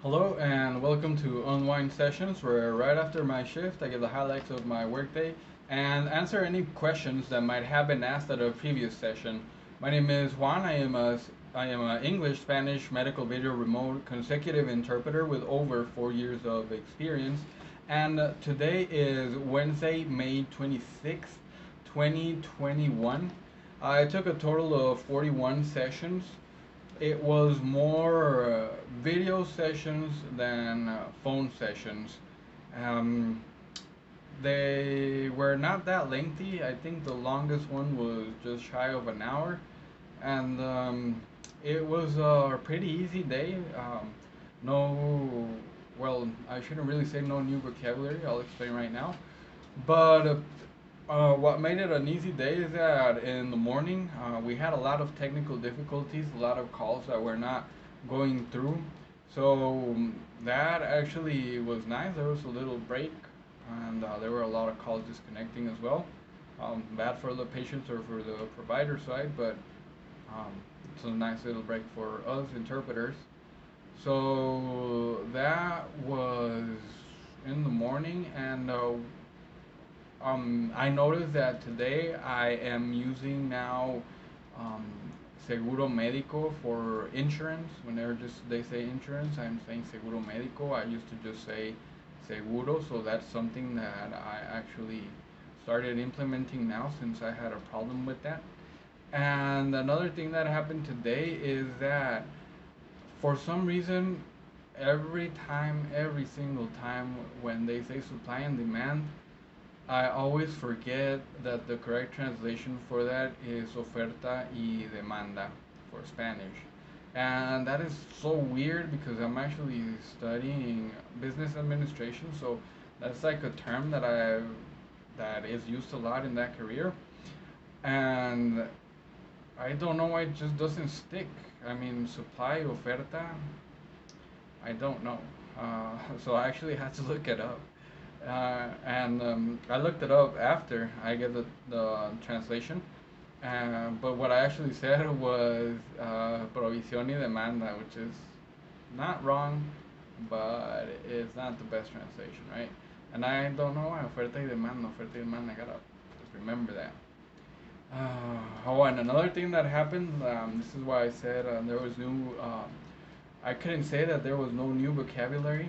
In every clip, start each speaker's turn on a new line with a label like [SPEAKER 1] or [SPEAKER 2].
[SPEAKER 1] Hello and welcome to Unwind Sessions, where right after my shift I give the highlights of my workday and answer any questions that might have been asked at a previous session. My name is Juan. I am an English Spanish medical video remote consecutive interpreter with over 4 years of experience. And today is Wednesday, May 26th, 2021. I took a total of 41 sessions. It was more video sessions than phone sessions. Um, they were not that lengthy. I think the longest one was just shy of an hour, and it was a pretty easy day. No, well, I shouldn't really say no new vocabulary. I'll explain right now. But what made it an easy day is that in the morning we had a lot of technical difficulties, a lot of calls that were not going through. So that actually was nice. There was a little break, and there were a lot of calls disconnecting as well. Bad for the patients or for the provider side, but um, it's a nice little break for us interpreters. So that was in the morning, and I noticed that today I am using now um, seguro médico for insurance. Whenever just they say insurance, I'm saying seguro médico. I used to just say seguro, so that's something that I actually started implementing now since I had a problem with that. And another thing that happened today is that for some reason, every single time when they say supply and demand, I always forget that the correct translation for that is oferta y demanda for Spanish. And that is so weird because I'm actually studying business administration, so that's like a term that is used a lot in that career. And I don't know why it just doesn't stick. I mean, supply, oferta, I don't know. So I actually had to look it up. And I looked it up after I get the translation. But what I actually said was provisión y demanda, which is not wrong, but it's not the best translation, right? And I don't know why oferta y demanda, I gotta just remember that. Oh, and another thing that happened, this is why I said there was new, I couldn't say that there was no new vocabulary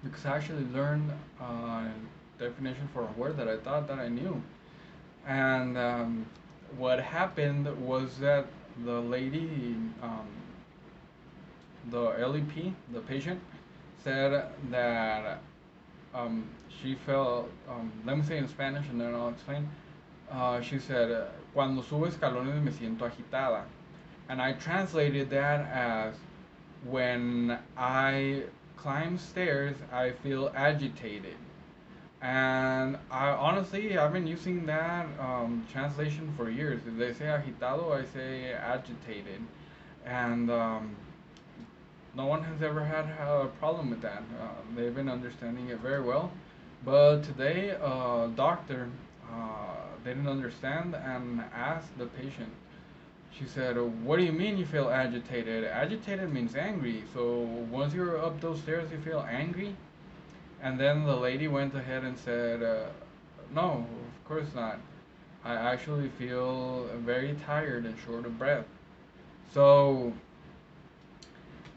[SPEAKER 1] because I actually learned definition for a word that I thought that I knew. And what happened was that the lady, the LEP, the patient, said that she felt, let me say in Spanish and then I'll explain. She said, cuando subo escalones me siento agitada. And I translated that as when I climb stairs, I feel agitated. And I honestly, I've been using that translation for years. If they say agitado, I say agitated. And no one has ever had a problem with that. They've been understanding it very well. But today, a doctor didn't understand and asked the patient. She said, "What do you mean you feel agitated? Agitated means angry. So once you're up those stairs, you feel angry?" And then the lady went ahead and said, "No, of course not. I actually feel very tired and short of breath." So,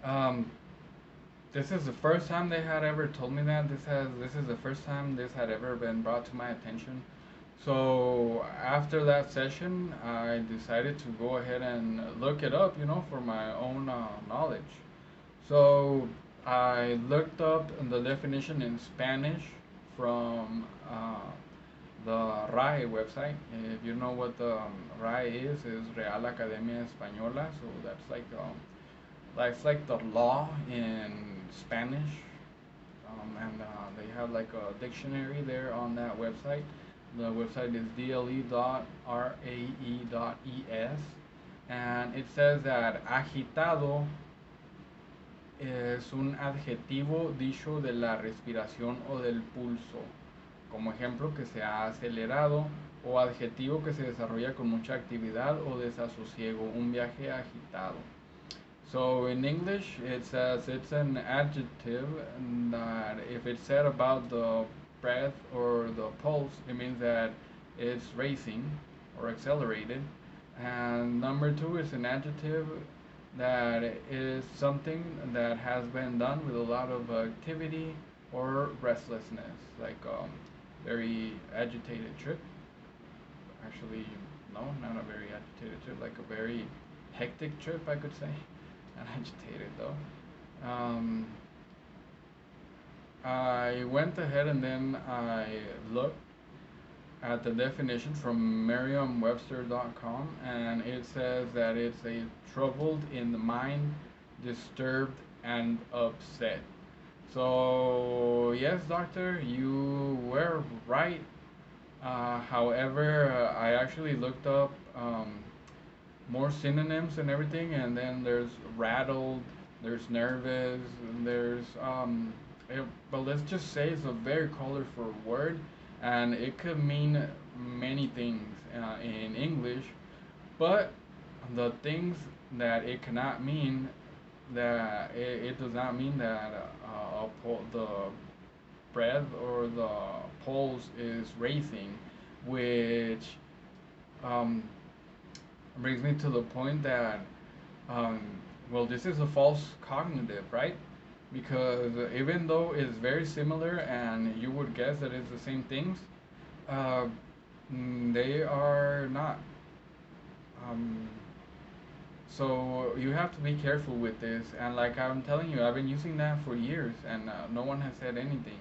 [SPEAKER 1] um, this is the first time they had ever told me that. This is the first time this had ever been brought to my attention. So after that session, I decided to go ahead and look it up, for my own knowledge. So I looked up the definition in Spanish from the RAE website. If you know what the RAE is Real Academia Española. So that's like the law in Spanish, and they have like a dictionary there on that website. The website is dle.rae.es, and it says that agitado es un adjetivo dicho de la respiración o del pulso, como ejemplo que se ha acelerado, o adjetivo que se desarrolla con mucha actividad o desasosiego, un viaje agitado. So in English, it says it's an adjective that if it's said about the breath or the pulse, it means that it's racing or accelerated. And number two is an adjective that is something that has been done with a lot of activity or restlessness, like very agitated trip. Actually, no, not a very agitated trip, like a very hectic trip, I could say. Not agitated though. Um, I went ahead and then I looked at the definition from merriam-webster.com, and it says that it's a troubled in the mind, disturbed, and upset. So, yes, doctor, you were right. However, I actually looked up more synonyms and everything, and then there's rattled, there's nervous, and there's but let's just say it's a very colorful word, and it could mean many things in English, but the things that it cannot mean, that it does not mean that the breath or the pulse is racing, which um, brings me to the point that, um, well, this is a false cognitive, right? Because even though it's very similar and you would guess that it's the same things, uh, they are not. Um, so you have to be careful with this. And like I'm telling you, I've been using that for years and no one has said anything.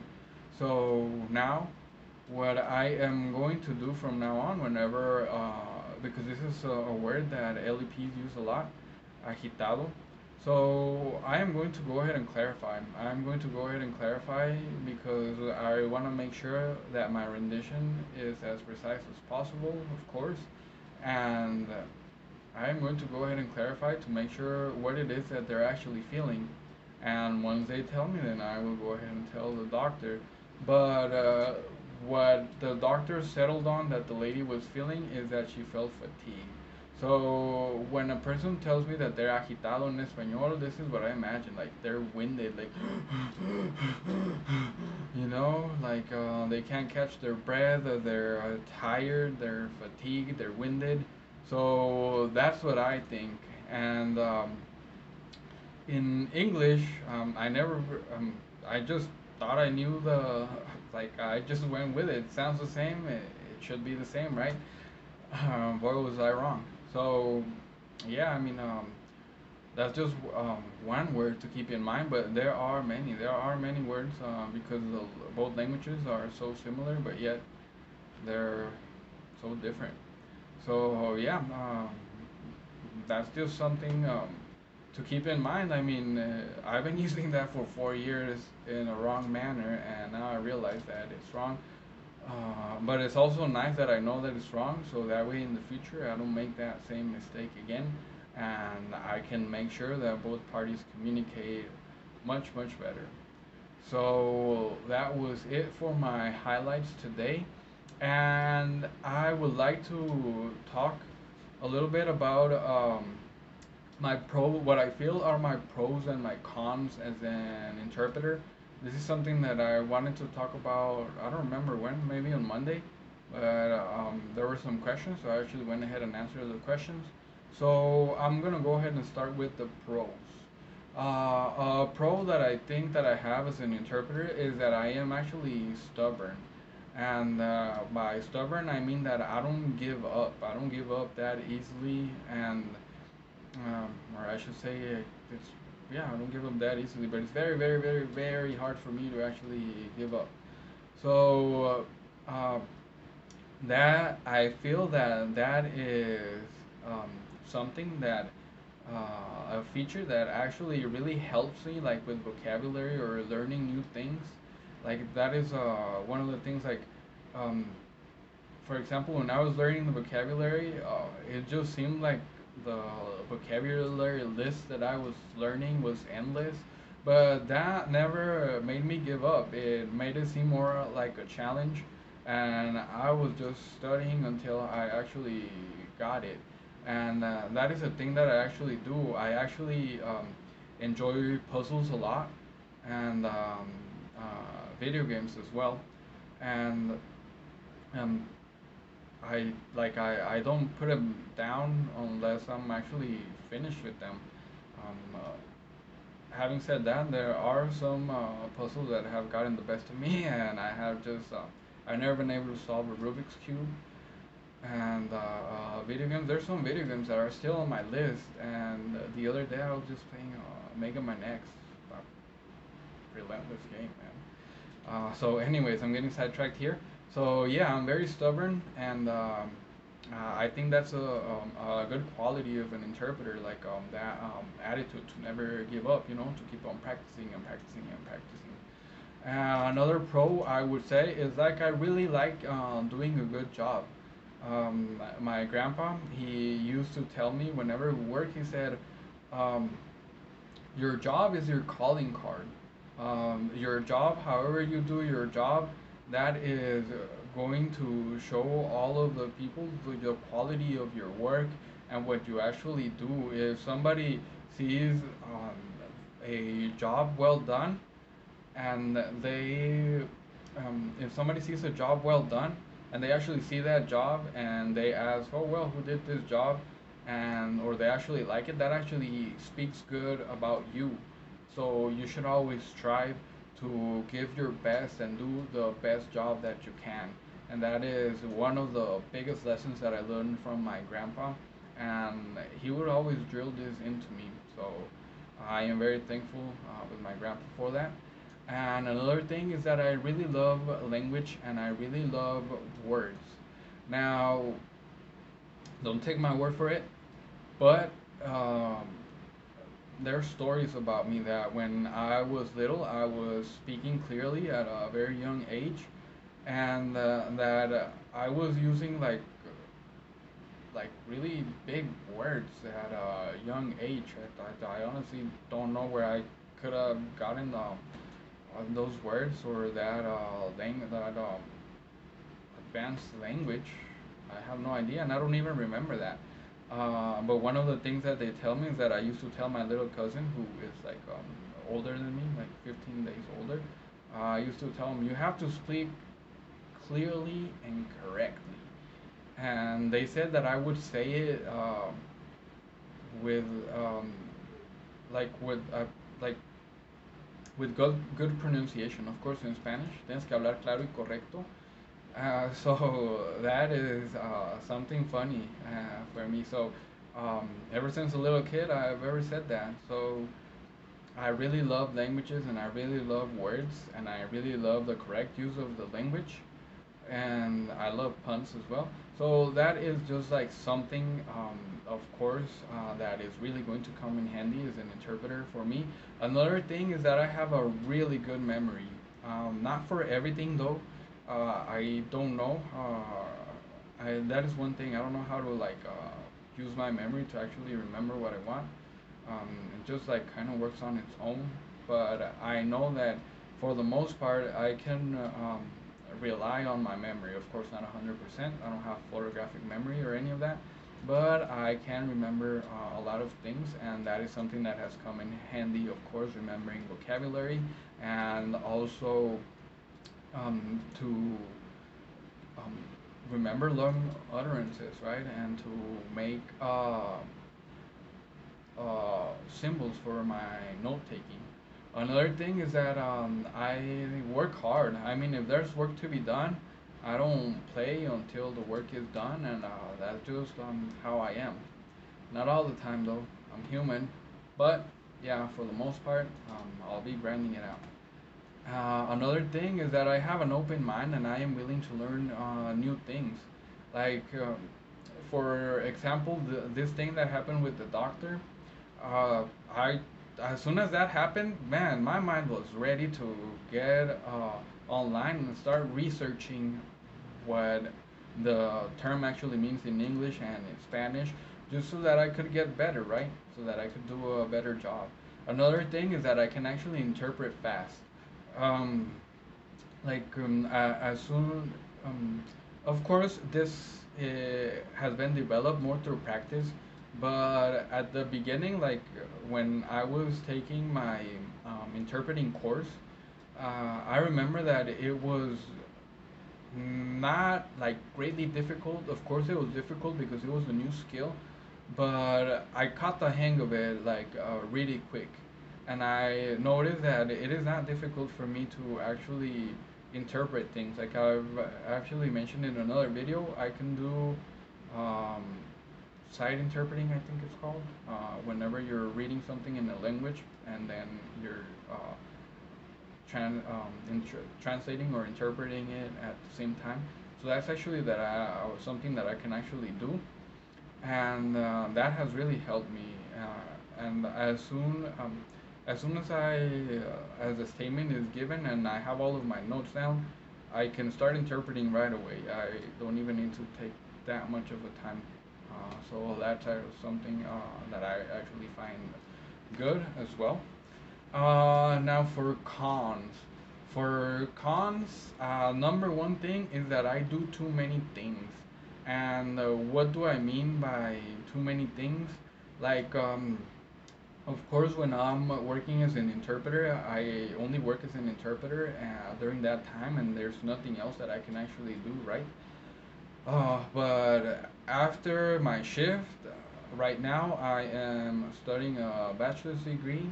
[SPEAKER 1] So now, what I am going to do from now on, whenever, because this is a word that LEPs use a lot, agitado. So I am going to go ahead and clarify. I'm going to go ahead and clarify because I want to make sure that my rendition is as precise as possible, of course, and I'm going to go ahead and clarify to make sure what it is that they're actually feeling. And once they tell me, then I will go ahead and tell the doctor. But what the doctor settled on that the lady was feeling is that she felt fatigue. So when a person tells me that they're agitado in español, this is what I imagine. Like they're winded, like like they can't catch their breath, they're tired, they're fatigued, they're winded. So that's what I think. And in English, I never, I just thought I knew like I just went with it. It sounds the same. It should be the same, right? Boy, was I wrong. So, yeah, I mean, that's just one word to keep in mind, but there are many. There are many words because both languages are so similar, but yet they're so different. So, yeah, that's just something to keep in mind. I mean, I've been using that for 4 years in a wrong manner, and now I realize that it's wrong. But it's also nice that I know that it's wrong, so that way in the future I don't make that same mistake again, and I can make sure that both parties communicate much, much better. So that was it for my highlights today, and I would like to talk a little bit about what I feel are my pros and my cons as an interpreter. This is something that I wanted to talk about. I don't remember when, maybe on Monday, but there were some questions, so I actually went ahead and answered the questions. So I'm gonna go ahead and start with the pros. A pro that I think that I have as an interpreter is that I am actually stubborn. And by stubborn, I mean that I don't give up. I don't give up that easily, and or I should say, it's yeah, I don't give up that easily. But it's very, very, very, very hard for me to actually give up. So that I feel that that is something that a feature that actually really helps me, like with vocabulary or learning new things. Like that is one of the things. Like um, for example, when I was learning the vocabulary, it just seemed like the vocabulary list that I was learning was endless. But that never made me give up. It made it seem more like a challenge, and I was just studying until I actually got it. and that is a thing that I actually do. I actually enjoy puzzles a lot, and video games as well, and um, I don't put them down unless I'm actually finished with them. Having said that, there are some puzzles that have gotten the best of me, and I have just I've never been able to solve a Rubik's cube. And video games, there's some video games that are still on my list. And the other day I was just playing Mega Man X, a relentless game, man. Anyways, I'm getting sidetracked here. So yeah, I'm very stubborn, and I think that's a good quality of an interpreter, like that attitude to never give up, to keep on practicing and practicing and practicing. Another pro I would say is like I really like doing a good job. My grandpa, he used to tell me whenever we work, he said, um, your job is your calling card. Your job, however you do your job, that is going to show all of the people the quality of your work and what you actually do. If somebody sees a job well done, and if somebody sees a job well done, and they actually see that job and they ask, oh well, who did this job, and or they actually like it, that actually speaks good about you. So you should always strive to give your best and do the best job that you can. And that is one of the biggest lessons that I learned from my grandpa, and he would always drill this into me. So I am very thankful with my grandpa for that. And another thing is that I really love language and I really love words. Now, don't take my word for it, but um, there are stories about me that when I was little, I was speaking clearly at a very young age, and that I was using like really big words at a young age. I honestly don't know where I could have gotten those words or that advanced language. I have no idea, and I don't even remember that. But one of the things that they tell me is that I used to tell my little cousin, who is like older than me, like 15 days older. I used to tell him, you have to speak clearly and correctly. And they said that I would say it with like with like with good pronunciation. Of course, in Spanish, tienes que hablar claro y correcto. So that is something funny for me. So ever since a little kid, I've ever said that. So I really love languages and I really love words and I really love the correct use of the language, and I love puns as well. So that is just like something, of course, that is really going to come in handy as an interpreter for me. Another thing is that I have a really good memory. Not for everything though. I don't know. That is one thing. I don't know how to like use my memory to actually remember what I want. It just like kind of works on its own. But I know that for the most part, I can rely on my memory. Of course, not 100%. I don't have photographic memory or any of that. But I can remember a lot of things, and that is something that has come in handy, of course, remembering vocabulary and also to um, remember long utterances, right? And to make symbols for my note taking. Another thing is that I work hard. I mean, if there's work to be done, I don't play until the work is done, and that's just how I am. Not all the time though. I'm human, but yeah, for the most part, I'll be grinding it out. Another thing is that I have an open mind and I am willing to learn new things. Like, for example, this thing that happened with the doctor, I as soon as that happened, man, my mind was ready to get online and start researching what the term actually means in English and in Spanish, just so that I could get better, right? So that I could do a better job. Another thing is that I can actually interpret fast. Um, as soon Of course, this has been developed more through practice, but at the beginning, like when I was taking my interpreting course, I remember that it was not like greatly difficult. Of course, it was difficult because it was a new skill, but I caught the hang of it like really quick, and I noticed that it is not difficult for me to actually interpret things. Like I've actually mentioned in another video, I can do um, side interpreting, I think it's called. Whenever you're reading something in a language and then you're translating or interpreting it at the same time. So that's actually something that I can actually do, and that has really helped me. And as soon as the statement is given and I have all of my notes down, I can start interpreting right away. I don't even need to take that much of a time. So that's something that I actually find good as well. Now for cons. For cons, number one thing is that I do too many things. And what do I mean by too many things? Like, of course, when I'm working as an interpreter, I only work as an interpreter during that time, and there's nothing else that I can actually do, right? But after my shift, right now I am studying a bachelor's degree,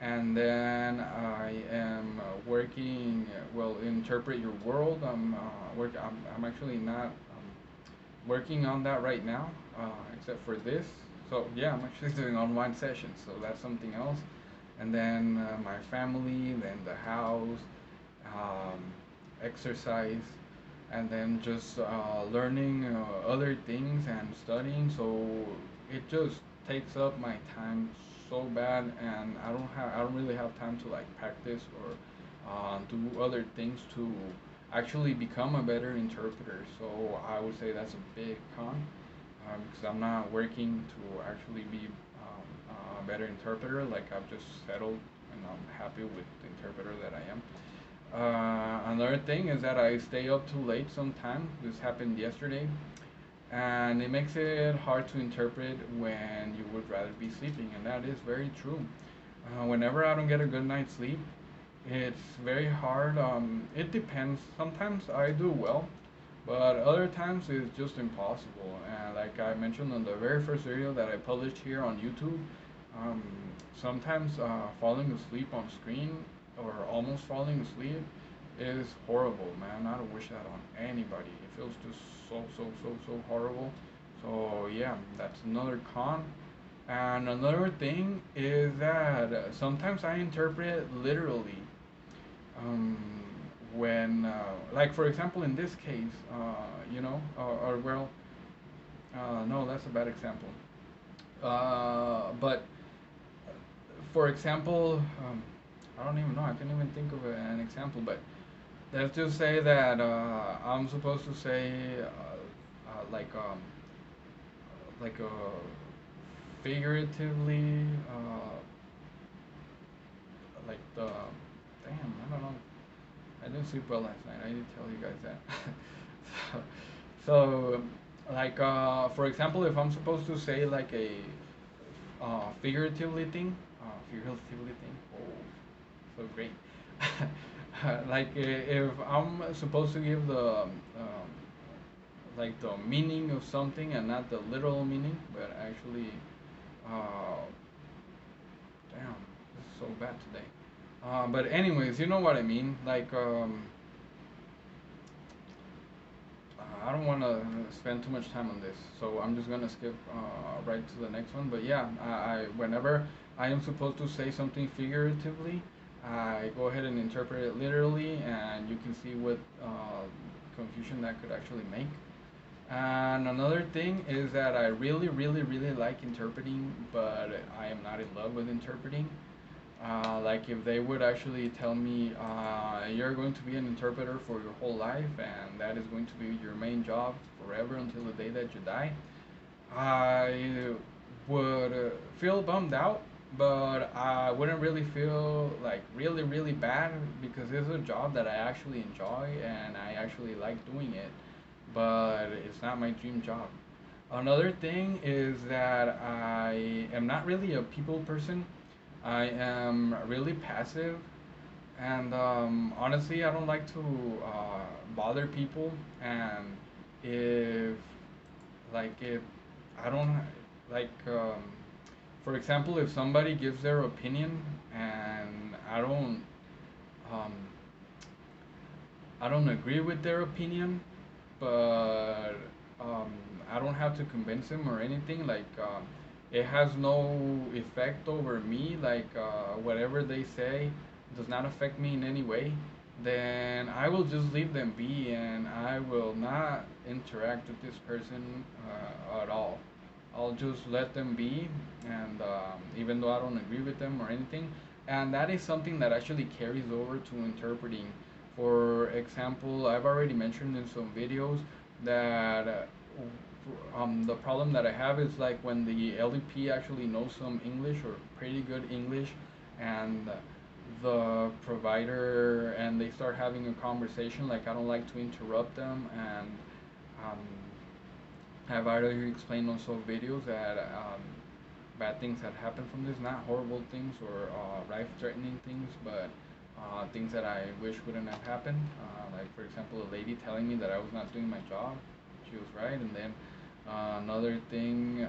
[SPEAKER 1] and then I am working. Well, interpret your world. I'm actually not working on that right now, except for this. So yeah, I'm actually doing online sessions. So that's something else. And then my family, then the house, um, exercise, and then just learning other things and studying. So it just takes up my time so bad, and I don't really have time to like practice or do other things to actually become a better interpreter. So I would say that's a big con, because I'm not working to actually be a better interpreter. Like I've just settled and I'm happy with the interpreter that I am. Another thing is that I stay up too late sometimes. This happened yesterday, and it makes it hard to interpret when you would rather be sleeping, and that is very true. Whenever I don't get a good night's sleep, it's very hard. It depends. Sometimes I do well, but other times it's just impossible. And like I mentioned on the very first video that I published here on YouTube, um, sometimes falling asleep on screen or almost falling asleep is horrible, man. I don't wish that on anybody. It feels just so horrible. So yeah, that's another con. And another thing is that sometimes I interpret literally. Um, when, like for example, in this case, or well, no, that's a bad example. But for example, I don't even know. I can't even think of an example. But let's just say that I'm supposed to say like figuratively, like the damn. I don't know. I didn't sleep well last night. I need to tell you guys that. so, like for example, if I'm supposed to say like a figuratively thing. Oh, so great. Like if I'm supposed to give the like the meaning of something and not the literal meaning, but actually, uh, damn, this is so bad today. But anyways, you know what I mean. Like I don't want to spend too much time on this, so I'm just gonna skip right to the next one. But yeah, whenever I am supposed to say something figuratively, I go ahead and interpret it literally, and you can see what confusion that could actually make. And another thing is that I really like interpreting, but I am not in love with interpreting. Like if they would actually tell me you're going to be an interpreter for your whole life and that is going to be your main job forever until the day that you die, I would feel bummed out, but I wouldn't really feel like really bad because it's a job that I actually enjoy and I actually like doing it. but it's not my dream job. Another thing is that I am not really a people person. I am really passive, and honestly, I don't like to bother people. And if if I don't like, for example, if somebody gives their opinion and um, I don't agree with their opinion, but um, I don't have to convince them or anything. It has no effect over me. Whatever they say does not affect me in any way. Then I will just leave them be, and I will not interact with this person at all. I'll just let them be, and even though I don't agree with them or anything, and that is something that actually carries over to interpreting. For example, I've already mentioned in some videos that the problem that I have is like when the LEP actually knows some English or pretty good English, and the provider and they start having a conversation. Like I don't like to interrupt them, and um, I've already explained on some videos that bad things that happen from this, not horrible things or life-threatening things, but things that I wish wouldn't have happened. Like for example, a lady telling me that I was not doing my job, she was right, and then another thing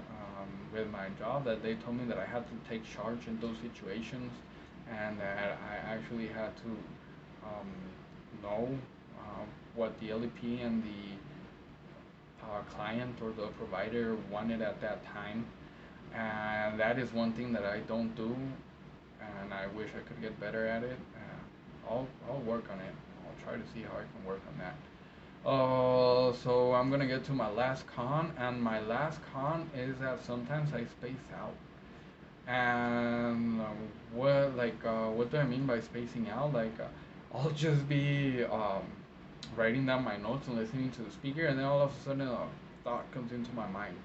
[SPEAKER 1] with my job that they told me that I had to take charge in those situations, and that I actually had to um, know what the LEP and the client or the provider wanted at that time, and that is one thing that I don't do, and I wish I could get better at it. I'll work on it. I'll try to see how I can work on that. So I'm gonna get to my last con, and my last con is that sometimes I space out. And what do I mean by spacing out? I'll just be writing down my notes and listening to the speaker, and then all of a sudden a thought comes into my mind,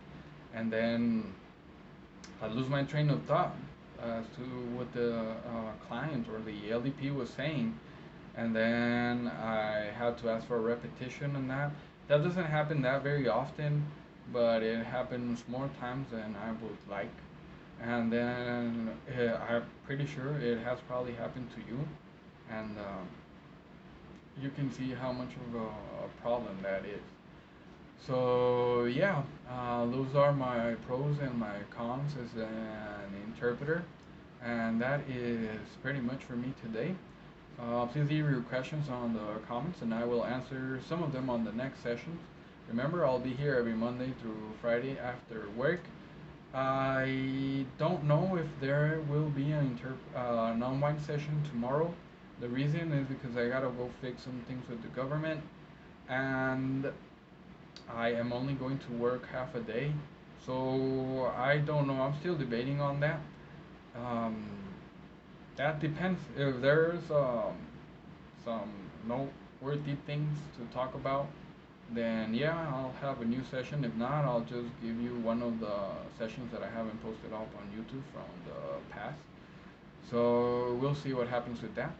[SPEAKER 1] and then I lose my train of thought as to what the client or the LDP was saying, and then I had to ask for a repetition on that. That doesn't happen that very often, but it happens more times than I would like. And then I'm pretty sure it has probably happened to you, and you can see how much of a problem that is. So yeah, those are my pros and my cons as an interpreter, and that is pretty much for me today. Please leave your questions on the comments, and I will answer some of them on the next sessions. Remember, I'll be here every Monday through Friday after work. I don't know if there will be an unwind session tomorrow. The reason is because I gotta go fix some things with the government, and I am only going to work half a day, so I don't know. I'm still debating on that. Um, that depends. If there's some noteworthy things to talk about, then yeah, I'll have a new session. If not, I'll just give you one of the sessions that I haven't posted up on YouTube from the past. So we'll see what happens with that.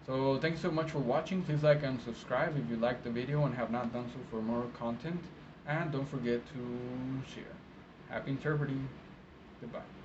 [SPEAKER 1] So thanks so much for watching. Please like and subscribe if you liked the video and have not done so for more content. And don't forget to share. Happy interpreting. Goodbye.